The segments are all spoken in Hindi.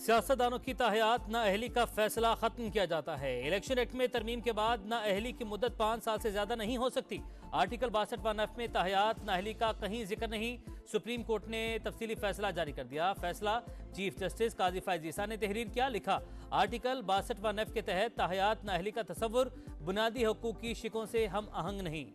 सियासतदानों की ताहयात नाअहली का फैसला खत्म किया जाता है। इलेक्शन एक्ट में तरमीम के बाद नाअहली की मुद्दत 5 साल से ज्यादा नहीं हो सकती। आर्टिकल 62(1) में ताहयात नाअहली का कहीं जिक्र नहीं। सुप्रीम कोर्ट ने तफसीली फैसला जारी कर दिया। फैसला चीफ जस्टिस काजी फैज ईसा ने तहरीर किया। लिखा, आर्टिकल 62(1) के तहत ताहयात नाअहली का तस्वुर बुनियादी हकूक की शिकों से हम आहंग नहीं।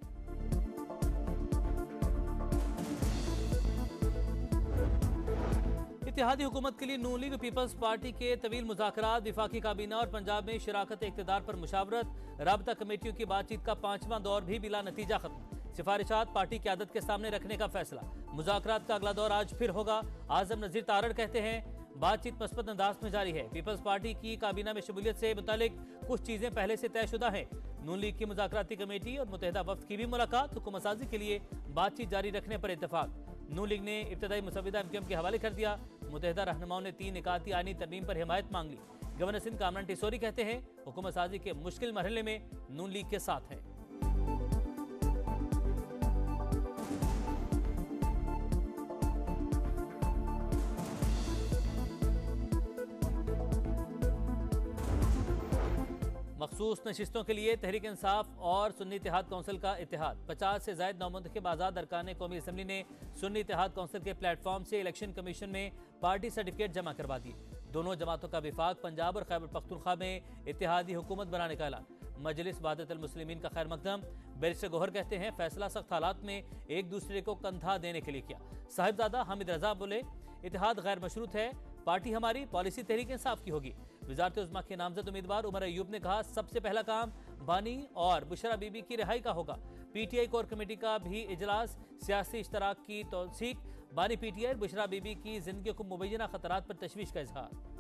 इत्तेहादी हुकूमत के लिए नून लीग पीपल्स पार्टी के तवील मुज़ाकरात, विफाकी काबीना और पंजाब में शराकत इक़्तिदार पर मुशावरत, राबता कमेटियों की बातचीत का 5वां दौर भी बिला नतीजा खत्म। सिफारिशात पार्टी क़यादत के सामने रखने का फैसला। मुज़ाकरात का अगला दौर आज फिर होगा। आज़म नज़ीर तारड़ कहते हैं, बातचीत मस्बत अंदाज में जारी है। पीपल्स पार्टी की काबीना में शमूलियत से मुतालिक कुछ चीजें पहले से तयशुदा हैं। नून लीग की मुज़ाकराती कमेटी और मुत्तहिदा वफ्द की भी मुलाकात, हुकूमत साजी के लिए बातचीत जारी रखने पर इत्तफाक। नून लीग ने इब्तदाई मुसविदा एमक्यूएम के हवाले कर दिया। मुत्तहिदा रहनुमाओं ने 3 निकाती आईनी तरमीम पर हिमायत मांग ली। गवर्नर सिंध कामरान टिसोरी कहते हैं, हुकूमत साजी के मुश्किल मरहले में नून लीग के साथ है। मखसूस नशिस्तों के लिए तहरीक इंसाफ और सुन्नी इत्तेहाद कौंसिल का इत्तेहाद। 50 से ज़ायद नौमुंतखब आज़ाद अरकान कौमी असम्बली ने सुन्नी इत्तेहाद कौंसिल के प्लेटफॉर्म से इलेक्शन कमीशन में पार्टी सर्टिफिकेट जमा करवा दिए। दोनों जमातों का विफाक पंजाब और खैबर पख्तूनख्वा में इत्तेहादी हुकूमत बनाने का ऐलान। मजलिस वहदतुल मुस्लिमीन का खैर मकदम। बैरिस्टर गौहर कहते हैं, फैसला सख्त हालात में एक दूसरे को कंधा देने के लिए किया। साहिबजादा हामिद रजा बोले, इत्तेहाद गैर मशरूत है, पार्टी हमारी, पॉलिसी तहरीक इंसाफ की होगी। वज़ारत उज़्मा के नामजद उम्मीदवार उमर अयूब ने कहा, सबसे पहला काम बानी और बुशरा बीबी की रिहाई का होगा। पीटीआई कोर कमेटी का भी इजलास, सियासी इश्तराक की तौसीक। बानी पीटीआई बुशरा बीबी की जिंदगी को मुबैना खतरात पर तशवीश का इजहार।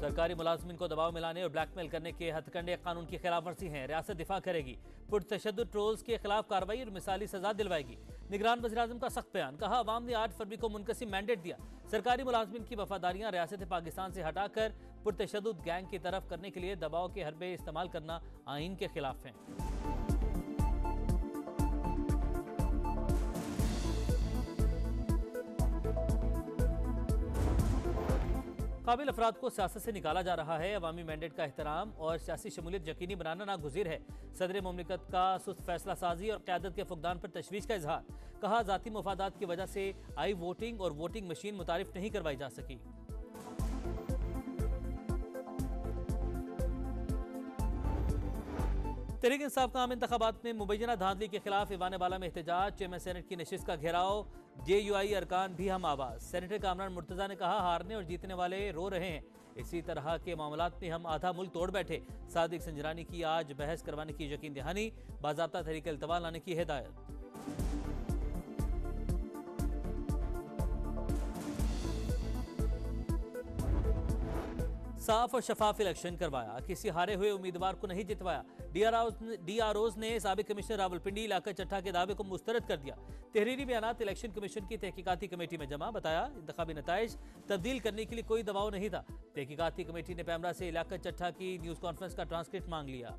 सरकारी मुलाजमिन को दबाव मिलाने और ब्लैकमेल करने के हथकंडे कानून की खिलाफ वर्जी हैं। रियासत दिफा करेगी, पुरतशद्दुद ट्रोल्स के खिलाफ कार्रवाई और मिसाली सजा दिलवाएगी। निगरान वज़ीर-ए-आज़म का सख्त बयान। कहा, अवाम ने 8 फरवरी को मुनक़सिम मैंडेट दिया। सरकारी मुलाजमिन की वफादारियां रियासत पाकिस्तान से हटाकर पुरतशद्दुद गैंग की तरफ करने के लिए दबाव के हरबे इस्तेमाल करना आईन के खिलाफ है। काबिल अफराद को सियासत से निकाला जा रहा है। अवामी मैंडेट का एहतराम और सियासी शमूलियत यकीनी बनाना नागुज़ीर है। सदर मुमलिकत का सुस्त फैसला साजी और क़यादत के फुकदान पर तशवीश का इजहार। कहा, ज़ाती मुफादात की वजह से आई वोटिंग और वोटिंग मशीन मुतारिफ नहीं करवाई जा सकी। तहरीक इंसाफ का आम इंतखाबात में मुबैना धांधली के खिलाफ ईवान बाला में एहतजाज। चेयरमैन सेनेट की नशिस्त का घेराव। JUI अरकान भी हम आवाज। सेनेटर कामरान मुर्तजा ने कहा, हारने और जीतने वाले रो रहे हैं। इसी तरह के मामलात में हम आधा मुल्क तोड़ बैठे। सादिक संजरानी की आज बहस करवाने की यकीन दहानी। बाज़ाब्ता तरीके इल्तवा लाने की हिदायत। साफ और शफाफ इलेक्शन करवाया, किसी हारे हुए उम्मीदवार को नहीं जितवाया। DROs ने साबिक कमिश्नर रावलपिंडी इलाका चट्ठा के दावे को मुस्तरद कर दिया। तहरीरी बयानात इलेक्शन कमीशन की तहकीकाती कमेटी में जमा। बताया, इंतखाबी नताइज तब्दील करने के लिए कोई दबाव नहीं था। तहकीकाती कमेटी ने पैमरा से इलाका चट्ठा की न्यूज़ कॉन्फ्रेंस का ट्रांसक्रिप्ट मांग लिया।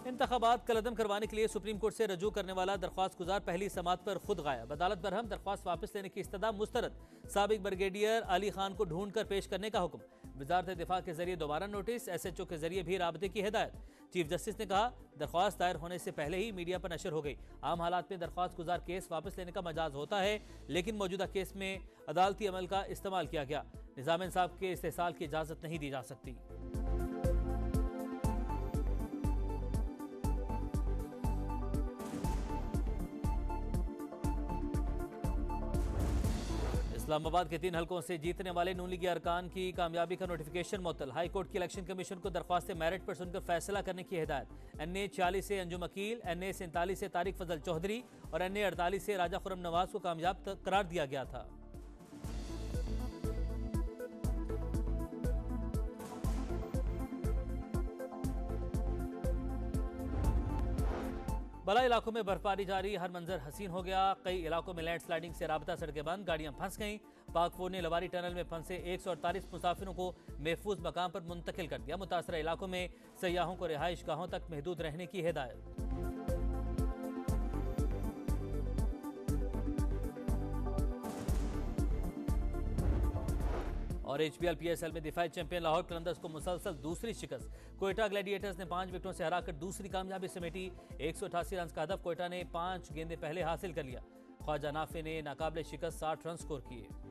इंतखाबात कलअदम करवाने के लिए सुप्रीम कोर्ट से रजू करने वाला दरख्वास्त गुजार पहली समात पर खुद गायब। अदालत बरहम, दरख्वास्त वापस लेने की इस्तदा मुस्तरद। साबिक ब्रिगेडियर अली खान को ढूंढ कर पेश करने का हुक्म। वजारत दिफा के जरिए दोबारा नोटिस। SHO के जरिए भी राबते की हिदायत। चीफ जस्टिस ने कहा, दरख्वास्त दायर होने से पहले ही मीडिया पर नशर हो गई। आम हालात में दरख्वास्त गुजार केस वापस लेने का मजाज होता है, लेकिन मौजूदा केस में अदालती अमल का इस्तेमाल किया गया। निज़ाम इंसाफ के इस्तेसाल की इजाजत नहीं दी जा सकती। इस्लामाबाद के 3 हलकों से जीतने वाले नून लीगी अरकान की कामयाबी का नोटिफिकेशन मुअत्तल। हाई कोर्ट की इलेक्शन कमीशन को दरख्वास्त मेरिट पर सुनकर फैसला करने की हिदायत। NA 46 से अंजुम अकील, NA 47 से तारिक फजल चौधरी और NA 48 से राजा खुर्रम नवाज को कामयाब करार दिया गया था। बड़ा इलाकों में बर्फबारी जारी, हर मंजर हसीन हो गया। कई इलाकों में लैंडस्लाइडिंग से राबता सड़कें बंद, गाड़ियां फंस गईं। पाक फौज ने लवारी टनल में फंसे 148 मुसाफिरों को महफूज मकाम पर मुंतकिल कर दिया। मुतासरा इलाकों में सयाहों को रिहाइश गाहों तक महदूद रहने की हिदायत। और HPL PSL में दिफाई चैंपियन लाहौर कलंदर्स को मुसलसल दूसरी शिकस्त। कोयटा ग्लैडिएटर्स ने 5 विकेटों से हराकर दूसरी कामयाबी समेटी। 188 रन का हदफ कोयटा ने 5 गेंदें पहले हासिल कर लिया। ख्वाजा नाफे ने नाकाबिले शिकस्त 60 रन स्कोर किए।